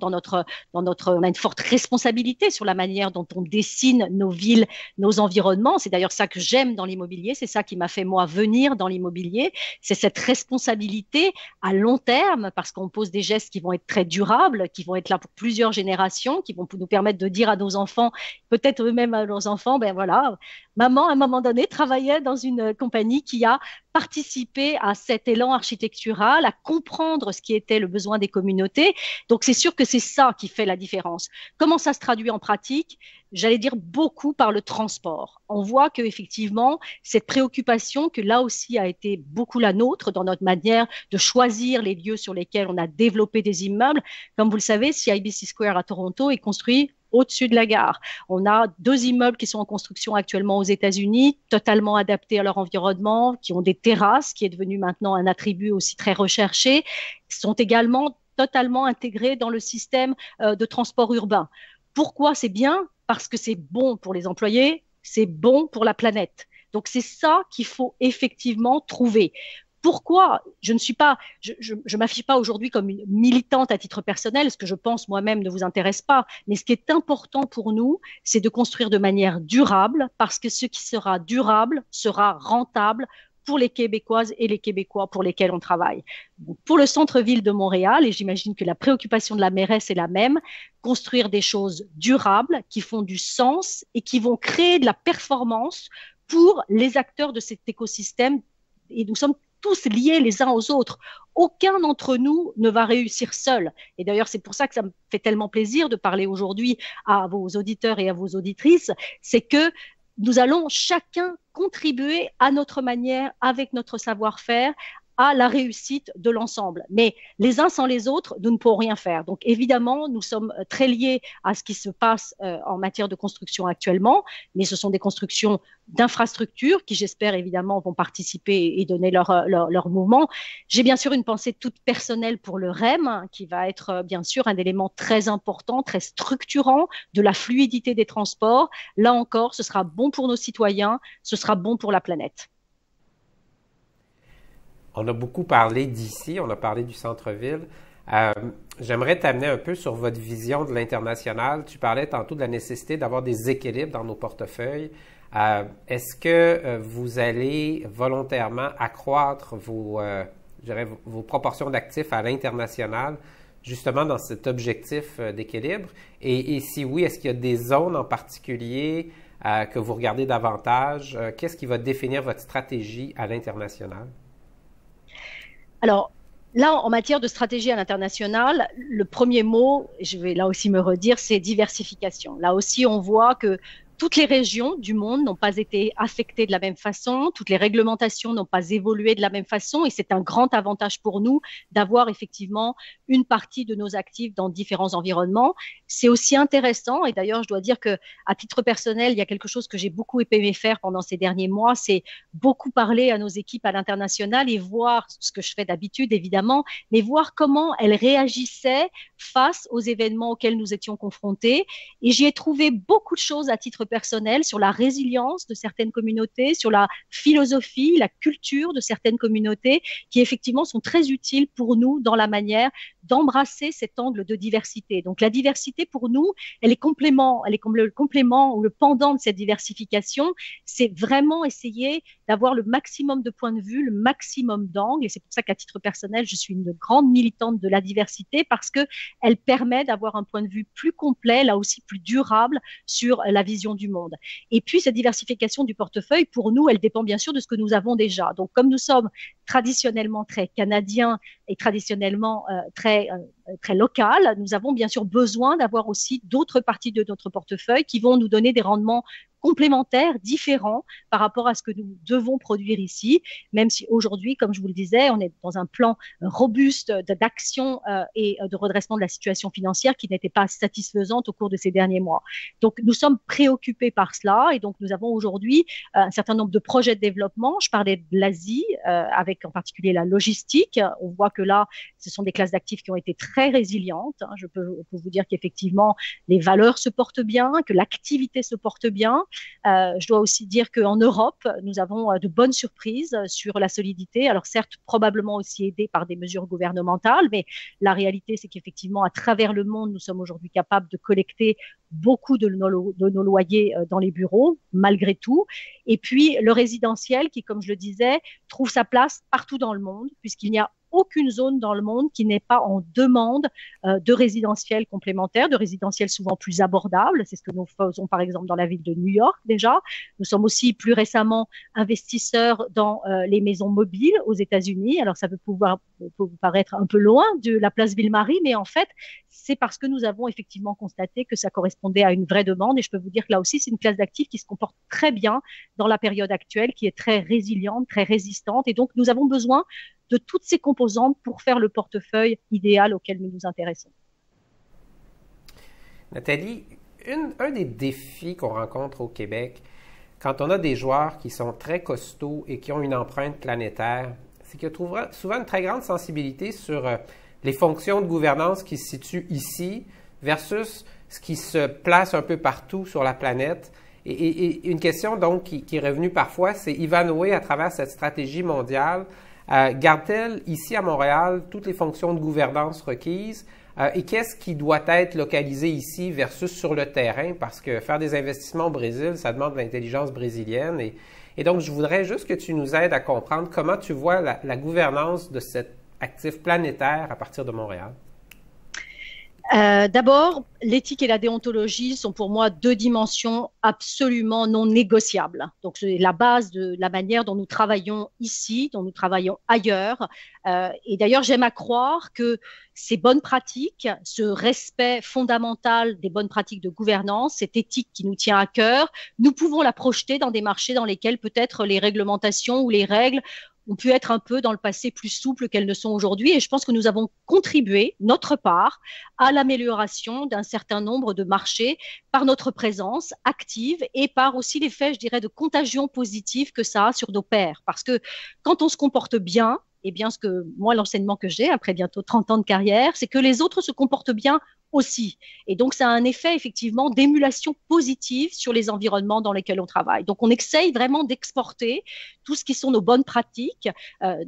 on a une forte responsabilité sur la manière dont on dessine nos villes, nos environnements. C'est d'ailleurs ça que j'aime dans l'immobilier. C'est ça qui m'a fait, moi, venir dans l'immobilier. C'est cette responsabilité à long terme, parce qu'on pose des gestes qui vont être très durables, qui vont être là pour plusieurs générations, qui vont nous permettre de dire à nos enfants, peut-être eux-mêmes à leurs enfants, ben voilà, maman, à un moment donné, travaillait dans une compagnie qui a participé à cet élan architectural, à comprendre ce qui était le besoin des communautés. Donc, c'est sûr que c'est ça qui fait la différence. Comment ça se traduit en pratique? J'allais dire beaucoup par le transport. On voit que effectivement, cette préoccupation que là aussi a été beaucoup la nôtre dans notre manière de choisir les lieux sur lesquels on a développé des immeubles. Comme vous le savez, CIBC Square à Toronto est construit au-dessus de la gare. On a 2 immeubles qui sont en construction actuellement aux États-Unis, totalement adaptés à leur environnement, qui ont des terrasses, qui est devenu maintenant un attribut aussi très recherché, sont également totalement intégrés dans le système de transport urbain. Pourquoi c'est bien? Parce que c'est bon pour les employés, c'est bon pour la planète. Donc c'est ça qu'il faut effectivement trouver. Pourquoi je m'affiche pas aujourd'hui comme une militante à titre personnel, ce que je pense moi-même ne vous intéresse pas, mais ce qui est important pour nous, c'est de construire de manière durable, parce que ce qui sera durable sera rentable pour les Québécoises et les Québécois pour lesquels on travaille. Donc, pour le centre-ville de Montréal, et j'imagine que la préoccupation de la mairesse est la même, construire des choses durables qui font du sens et qui vont créer de la performance pour les acteurs de cet écosystème. Et nous sommes tous liés les uns aux autres. Aucun d'entre nous ne va réussir seul. Et d'ailleurs, c'est pour ça que ça me fait tellement plaisir de parler aujourd'hui à vos auditeurs et à vos auditrices, c'est que nous allons chacun contribuer à notre manière, avec notre savoir-faire, à la réussite de l'ensemble. Mais les uns sans les autres, nous ne pourrons rien faire. Donc évidemment, nous sommes très liés à ce qui se passe en matière de construction actuellement, mais ce sont des constructions d'infrastructures qui, j'espère évidemment, vont participer et donner leur mouvement. J'ai bien sûr une pensée toute personnelle pour le REM, qui va être bien sûr un élément très important, très structurant de la fluidité des transports. Là encore, ce sera bon pour nos citoyens, ce sera bon pour la planète. On a beaucoup parlé d'ici, on a parlé du centre-ville. Euh, J'aimerais t'amener un peu sur votre vision de l'international. Tu parlais tantôt de la nécessité d'avoir des équilibres dans nos portefeuilles. Est-ce que vous allez volontairement accroître vos proportions d'actifs à l'international, justement dans cet objectif d'équilibre? Et si oui, est-ce qu'il y a des zones en particulier que vous regardez davantage? Qu'est-ce qui va définir votre stratégie à l'international? Alors, là, en matière de stratégie à l'international, le premier mot, je vais là aussi me redire, c'est diversification. Là aussi, on voit que toutes les régions du monde n'ont pas été affectées de la même façon, toutes les réglementations n'ont pas évolué de la même façon, et c'est un grand avantage pour nous d'avoir effectivement une partie de nos actifs dans différents environnements. C'est aussi intéressant, et d'ailleurs, je dois dire que à titre personnel, il y a quelque chose que j'ai beaucoup aimé faire pendant ces derniers mois, c'est beaucoup parler à nos équipes à l'international et voir ce que je fais d'habitude, évidemment, mais voir comment elles réagissaient face aux événements auxquels nous étions confrontés. Et j'y ai trouvé beaucoup de choses à titre personnel sur la résilience de certaines communautés, sur la philosophie, la culture de certaines communautés qui effectivement sont très utiles pour nous dans la manière d'embrasser cet angle de diversité. Donc la diversité pour nous, elle est comme le complément ou le pendant de cette diversification. C'est vraiment essayer d'avoir le maximum de points de vue, le maximum d'angles. Et c'est pour ça qu'à titre personnel, je suis une grande militante de la diversité parce que elle permet d'avoir un point de vue plus complet, là aussi plus durable sur la vision du monde. Et puis, cette diversification du portefeuille, pour nous, elle dépend bien sûr de ce que nous avons déjà. Donc, comme nous sommes traditionnellement très canadiens et traditionnellement très local, nous avons bien sûr besoin d'avoir aussi d'autres parties de notre portefeuille qui vont nous donner des rendements complémentaires, différents par rapport à ce que nous devons produire ici, même si aujourd'hui, comme je vous le disais, on est dans un plan robuste d'action et de redressement de la situation financière qui n'était pas satisfaisante au cours de ces derniers mois. Donc, nous sommes préoccupés par cela et donc nous avons aujourd'hui un certain nombre de projets de développement. Je parlais de l'Asie, avec en particulier la logistique. On voit que là, ce sont des classes d'actifs qui ont été très résilientes. Je peux vous dire qu'effectivement, les valeurs se portent bien, que l'activité se porte bien. Je dois aussi dire qu'en Europe, nous avons de bonnes surprises sur la solidité. Alors certes, probablement aussi aidées par des mesures gouvernementales, mais la réalité, c'est qu'effectivement, à travers le monde, nous sommes aujourd'hui capables de collecter beaucoup de nos loyers dans les bureaux, malgré tout. Et puis, le résidentiel qui, comme je le disais, trouve sa place partout dans le monde, puisqu'il n'y a aucune zone dans le monde qui n'est pas en demande de résidentiel complémentaire, de résidentiel souvent plus abordable. C'est ce que nous faisons par exemple dans la ville de New York déjà. Nous sommes aussi plus récemment investisseurs dans les maisons mobiles aux États-Unis. Alors ça peut vous paraître un peu loin de la place Ville-Marie, mais en fait, c'est parce que nous avons effectivement constaté que ça correspondait à une vraie demande. Et je peux vous dire que là aussi, c'est une classe d'actifs qui se comporte très bien dans la période actuelle, qui est très résiliente, très résistante. Et donc, nous avons besoin de toutes ces composantes pour faire le portefeuille idéal auquel nous nous intéressons. Nathalie, un des défis qu'on rencontre au Québec, quand on a des joueurs qui sont très costauds et qui ont une empreinte planétaire, c'est qu'il y a souvent une très grande sensibilité sur les fonctions de gouvernance qui se situent ici versus ce qui se place un peu partout sur la planète. Et une question donc qui est revenue parfois, c'est Ivanhoé, à travers cette stratégie mondiale, garde-t-elle ici à Montréal toutes les fonctions de gouvernance requises et qu'est-ce qui doit être localisé ici versus sur le terrain? Parce que faire des investissements au Brésil, ça demande de l'intelligence brésilienne. Et donc, je voudrais juste que tu nous aides à comprendre comment tu vois la gouvernance de cet actif planétaire à partir de Montréal. D'abord, l'éthique et la déontologie sont pour moi deux dimensions absolument non négociables. Donc, c'est la base de la manière dont nous travaillons ici, dont nous travaillons ailleurs. Et d'ailleurs, j'aime à croire que ces bonnes pratiques, ce respect fondamental des bonnes pratiques de gouvernance, cette éthique qui nous tient à cœur, nous pouvons la projeter dans des marchés dans lesquels peut-être les réglementations ou les règles ont pu être un peu dans le passé plus souples qu'elles ne sont aujourd'hui. Et je pense que nous avons contribué, notre part, à l'amélioration d'un certain nombre de marchés par notre présence active et par aussi l'effet, je dirais, de contagion positive que ça a sur nos pairs. Parce que quand on se comporte bien, eh bien, moi, l'enseignement que j'ai après bientôt 30 ans de carrière, c'est que les autres se comportent bien aussi. Et donc, ça a un effet effectivement d'émulation positive sur les environnements dans lesquels on travaille. Donc, on essaye vraiment d'exporter tout ce qui sont nos bonnes pratiques.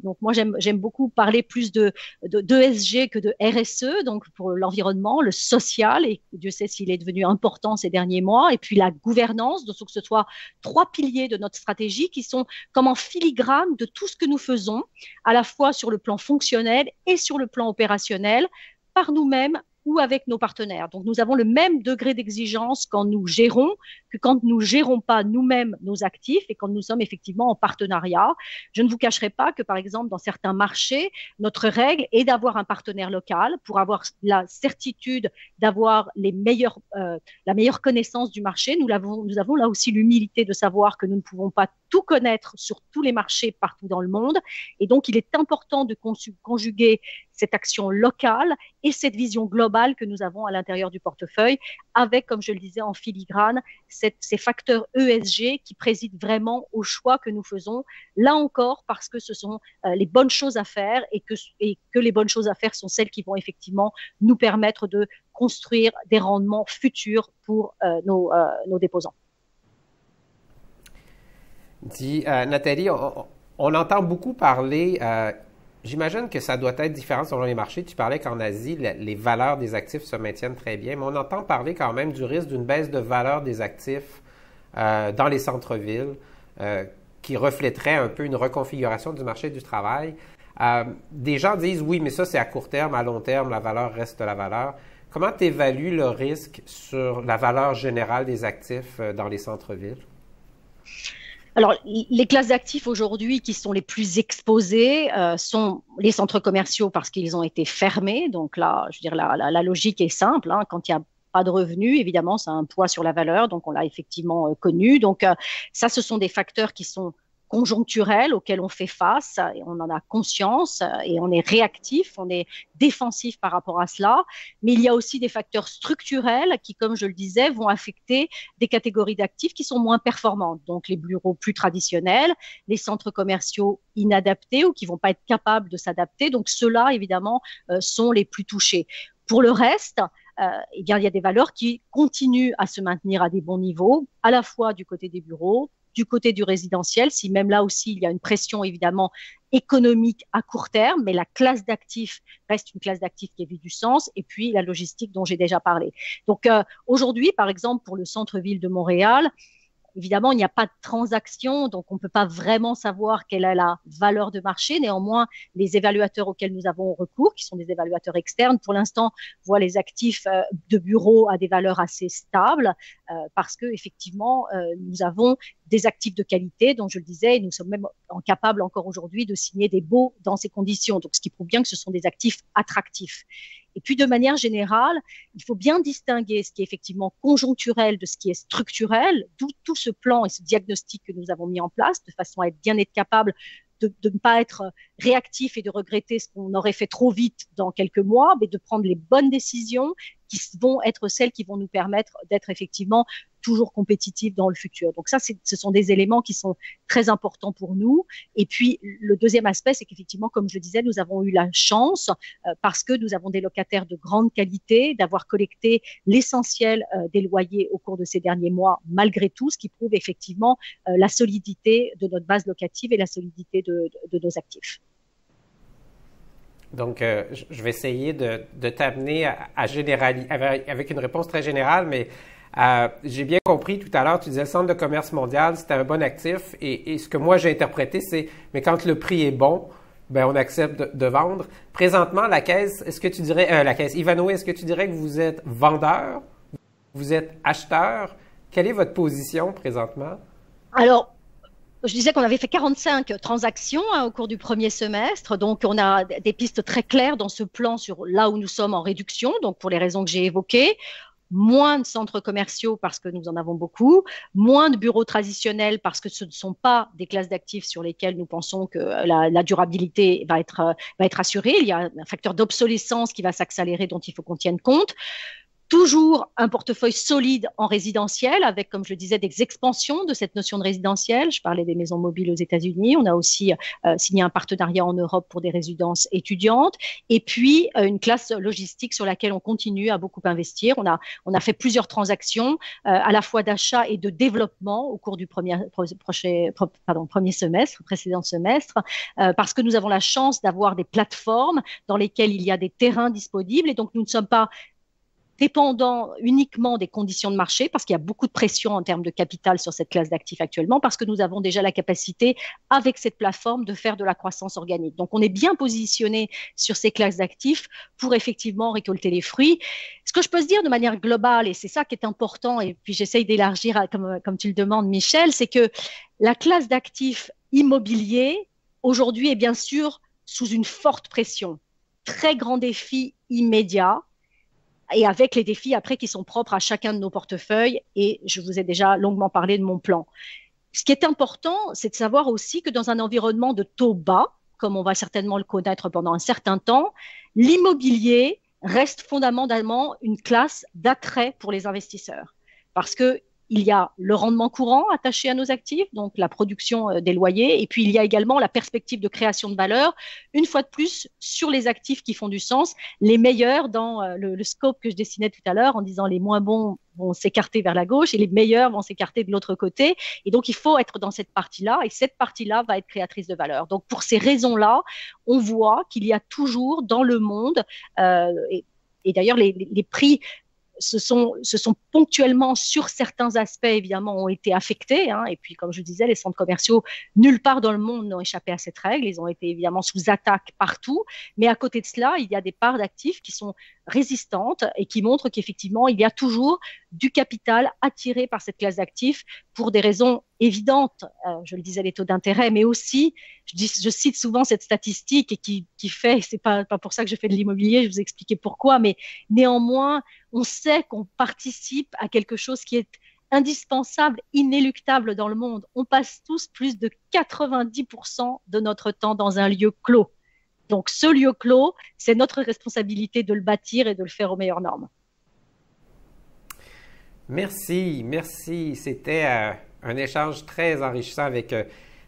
Donc, moi, j'aime beaucoup parler plus d'ESG que de RSE, donc pour l'environnement, le social, et Dieu sait s'il est devenu important ces derniers mois, et puis la gouvernance, donc que ce soit 3 piliers de notre stratégie qui sont comme en filigrane de tout ce que nous faisons, à la fois sur le plan fonctionnel et sur le plan opérationnel, par nous-mêmes ou avec nos partenaires. Donc, nous avons le même degré d'exigence quand nous gérons que quand nous gérons pas nous-mêmes nos actifs et quand nous sommes effectivement en partenariat. Je ne vous cacherai pas que, par exemple, dans certains marchés, notre règle est d'avoir un partenaire local pour avoir la certitude d'avoir la meilleure connaissance du marché. Nous avons là aussi l'humilité de savoir que nous ne pouvons pas tout connaître sur tous les marchés partout dans le monde. Et donc, il est important de conjuguer cette action locale et cette vision globale que nous avons à l'intérieur du portefeuille avec, comme je le disais, en filigrane, ces facteurs ESG qui président vraiment au choix que nous faisons, là encore parce que ce sont les bonnes choses à faire et que les bonnes choses à faire sont celles qui vont effectivement nous permettre de construire des rendements futurs pour nos déposants. Nathalie, on entend beaucoup parler, j'imagine que ça doit être différent selon les marchés. Tu parlais qu'en Asie, les valeurs des actifs se maintiennent très bien, mais on entend parler quand même du risque d'une baisse de valeur des actifs dans les centres-villes qui reflèterait un peu une reconfiguration du marché du travail. Des gens disent oui, mais ça c'est à court terme, à long terme, la valeur reste la valeur. Comment tu évalues le risque sur la valeur générale des actifs dans les centres-villes? Alors, les classes d'actifs aujourd'hui qui sont les plus exposées sont les centres commerciaux parce qu'ils ont été fermés. Donc là, je veux dire, la logique est simple. Hein. Quand il n'y a pas de revenus, évidemment, ça a un poids sur la valeur. Donc, on l'a effectivement connu. Donc, ça, ce sont des facteurs qui sont conjoncturels auxquels on fait face et on en a conscience et on est réactif, on est défensif par rapport à cela. Mais il y a aussi des facteurs structurels qui, comme je le disais, vont affecter des catégories d'actifs qui sont moins performantes. Donc, les bureaux plus traditionnels, les centres commerciaux inadaptés ou qui vont pas être capables de s'adapter. Donc, ceux-là, évidemment, sont les plus touchés. Pour le reste, eh bien, il y a des valeurs qui continuent à se maintenir à des bons niveaux, à la fois du côté des bureaux, du côté du résidentiel, si même là aussi il y a une pression évidemment économique à court terme, mais la classe d'actifs reste une classe d'actifs qui a du sens, et puis la logistique dont j'ai déjà parlé. Donc aujourd'hui, par exemple, pour le centre-ville de Montréal, évidemment, il n'y a pas de transaction, donc on ne peut pas vraiment savoir quelle est la valeur de marché. Néanmoins, les évaluateurs auxquels nous avons recours, qui sont des évaluateurs externes, pour l'instant, voient les actifs de bureau à des valeurs assez stables, parce que effectivement, nous avons des actifs de qualité, dont je le disais, et nous sommes même capables encore aujourd'hui de signer des baux dans ces conditions. Donc, ce qui prouve bien que ce sont des actifs attractifs. Et puis, de manière générale, il faut bien distinguer ce qui est effectivement conjoncturel de ce qui est structurel, d'où tout ce plan et ce diagnostic que nous avons mis en place, de façon à être capable de ne pas être réactif et de regretter ce qu'on aurait fait trop vite dans quelques mois, mais de prendre les bonnes décisions qui vont être celles qui vont nous permettre d'être effectivement toujours compétitifs dans le futur. Donc ça, ce sont des éléments qui sont très importants pour nous. Et puis, le deuxième aspect, c'est qu'effectivement, comme je le disais, nous avons eu la chance, parce que nous avons des locataires de grande qualité, d'avoir collecté l'essentiel des loyers au cours de ces derniers mois, malgré tout, ce qui prouve effectivement la solidité de notre base locative et la solidité de nos actifs. Donc, je vais essayer de t'amener à généraliser, avec une réponse très générale, mais j'ai bien compris tout à l'heure, tu disais le Centre de commerce mondial, c'était un bon actif, et ce que moi j'ai interprété, c'est, mais quand le prix est bon, ben on accepte de vendre. Présentement, la caisse, est-ce que tu dirais, la caisse Ivanhoé, est-ce que tu dirais que vous êtes vendeur, vous êtes acheteur? Quelle est votre position présentement? Alors, je disais qu'on avait fait 45 transactions au cours du premier semestre, donc on a des pistes très claires dans ce plan sur là où nous sommes en réduction, donc pour les raisons que j'ai évoquées. moins de centres commerciaux parce que nous en avons beaucoup, moins de bureaux traditionnels parce que ce ne sont pas des classes d'actifs sur lesquelles nous pensons que la durabilité va être assurée. Il y a un facteur d'obsolescence qui va s'accélérer dont il faut qu'on tienne compte. Toujours un portefeuille solide en résidentiel avec, comme je le disais, des expansions de cette notion de résidentiel. Je parlais des maisons mobiles aux États-Unis. On a aussi signé un partenariat en Europe pour des résidences étudiantes. Et puis, une classe logistique sur laquelle on continue à beaucoup investir. On a fait plusieurs transactions, à la fois d'achat et de développement au cours du premier semestre, précédent semestre, parce que nous avons la chance d'avoir des plateformes dans lesquelles il y a des terrains disponibles. Et donc, nous ne sommes pas dépendant uniquement des conditions de marché, parce qu'il y a beaucoup de pression en termes de capital sur cette classe d'actifs actuellement, parce que nous avons déjà la capacité, avec cette plateforme, de faire de la croissance organique. Donc, on est bien positionné sur ces classes d'actifs pour effectivement récolter les fruits. Ce que je peux se dire de manière globale, et c'est ça qui est important, et puis j'essaye d'élargir, comme tu le demandes, Michel, c'est que la classe d'actifs immobiliers, aujourd'hui, est bien sûr sous une forte pression. Très grand défi immédiat, et avec les défis après qui sont propres à chacun de nos portefeuilles. Et je vous ai déjà longuement parlé de mon plan. Ce qui est important, c'est de savoir aussi que dans un environnement de taux bas, comme on va certainement le connaître pendant un certain temps, l'immobilier reste fondamentalement une classe d'attrait pour les investisseurs. Parce que il y a le rendement courant attaché à nos actifs, donc la production des loyers, et puis il y a également la perspective de création de valeur, une fois de plus, sur les actifs qui font du sens, les meilleurs dans le scope que je dessinais tout à l'heure, en disant les moins bons vont s'écarter vers la gauche et les meilleurs vont s'écarter de l'autre côté. Et donc, il faut être dans cette partie-là, et cette partie-là va être créatrice de valeur. Donc, pour ces raisons-là, on voit qu'il y a toujours dans le monde, et d'ailleurs les prix se sont ponctuellement, sur certains aspects, évidemment, ont été affectés. Et puis, comme je disais, les centres commerciaux, nulle part dans le monde n'ont échappé à cette règle. Ils ont été évidemment sous attaque partout. Mais à côté de cela, il y a des parts d'actifs qui sont résistantes et qui montrent qu'effectivement, il y a toujours du capital attiré par cette classe d'actifs pour des raisons évidentes. Je le disais, les taux d'intérêt, mais aussi, je cite souvent cette statistique qui fait, c'est pas pour ça que je fais de l'immobilier, je vais vous expliquer pourquoi, mais néanmoins, on sait qu'on participe à quelque chose qui est indispensable, inéluctable dans le monde. On passe tous plus de 90% de notre temps dans un lieu clos. Donc, ce lieu clos, c'est notre responsabilité de le bâtir et de le faire aux meilleures normes. Merci. C'était un échange très enrichissant avec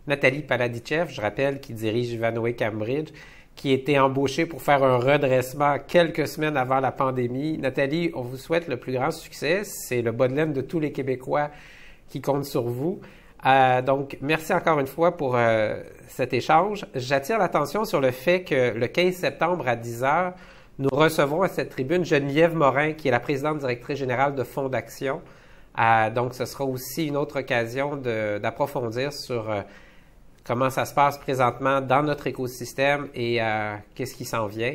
Nathalie Paladichev, je rappelle, qui dirige Vanoé Cambridge, qui était embauchée pour faire un redressement quelques semaines avant la pandémie. Nathalie, on vous souhaite le plus grand succès. C'est le bas de laine de tous les Québécois qui comptent sur vous. Donc, merci encore une fois pour cet échange. J'attire l'attention sur le fait que le 15 septembre à 10 h, nous recevons à cette tribune Geneviève Morin, qui est la présidente directrice générale de Fonds d'Action. Donc, ce sera aussi une autre occasion d'approfondir sur comment ça se passe présentement dans notre écosystème et qu'est-ce qui s'en vient.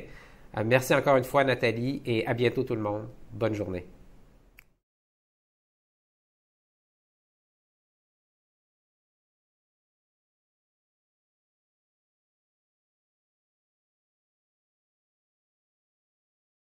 Merci encore une fois, Nathalie, et à bientôt tout le monde. Bonne journée.